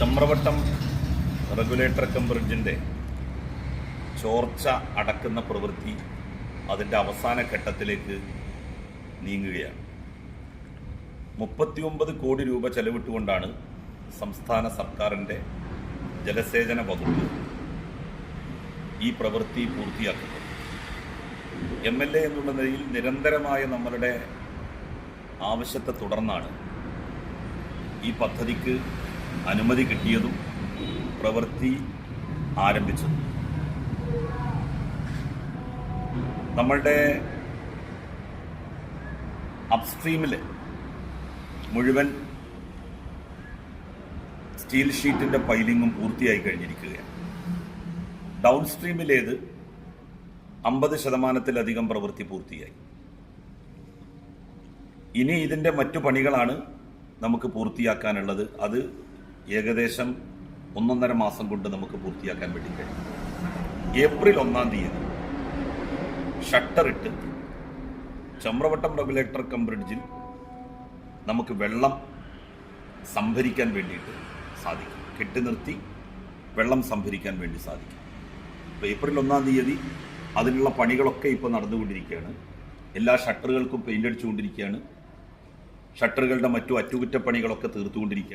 Chamravattam regulator cum ബ്രിഡ്ജിൻ്റെ ചോർച്ച അടക്കുന്ന പ്രവൃത്തി അതിൻ്റെ അവസാന ഘട്ടത്തിലേക്ക് നീങ്ങുകയാണ്. 39 കോടി രൂപ ചെലവിട്ടുകൊണ്ടാണ് സംസ്ഥാന സർക്കാരിൻ്റെ ജലസേചന വകുപ്പ് ഈ പ്രവൃത്തി പൂർത്തിയാക്കുന്നത്. MLA എന്നുള്ള നിലയിൽ നിരന്തരമായ നമ്മളുടെ ആവശ്യത്തെ തുടർന്നാണ് ഈ പദ്ധതിക്ക് അനുമതി കിട്ടിയതും പ്രവൃത്തി ആരംഭിച്ചതും. നമ്മളുടെ അപ്സ്ട്രീമിൽ മുഴുവൻ സ്റ്റീൽ ഷീറ്റിൻ്റെ പൈലിങ്ങും പൂർത്തിയായി കഴിഞ്ഞിരിക്കുകയാണ്. ഡൗൺ സ്ട്രീമിലേത് 50% പ്രവൃത്തി പൂർത്തിയായി. ഇനി ഇതിൻ്റെ മറ്റു പണികളാണ് നമുക്ക് പൂർത്തിയാക്കാനുള്ളത്. അത് ഏകദേശം 1.5 മാസം കൊണ്ട് നമുക്ക് പൂർത്തിയാക്കാൻ വേണ്ടി കഴിയും. ഏപ്രിൽ 1-ാം തീയതി ഷട്ടറിട്ട് ചമ്രവട്ടം റെഗുലേറ്റർ കം ബ്രിഡ്ജിൽ നമുക്ക് വെള്ളം സംഭരിക്കാൻ വേണ്ടിയിട്ട് സാധിക്കും. കെട്ടി നിർത്തി വെള്ളം സംഭരിക്കാൻ വേണ്ടി സാധിക്കും. അപ്പോൾ ഏപ്രിൽ 1-ാം തീയതി അതിനുള്ള പണികളൊക്കെ ഇപ്പോൾ നടന്നുകൊണ്ടിരിക്കുകയാണ്. എല്ലാ ഷട്ടറുകൾക്കും പെയിൻ്റ് അടിച്ചുകൊണ്ടിരിക്കുകയാണ്. ഷട്ടറുകളുടെ മറ്റു അറ്റകുറ്റപ്പണികളൊക്കെ തീർത്തുകൊണ്ടിരിക്കുകയാണ്.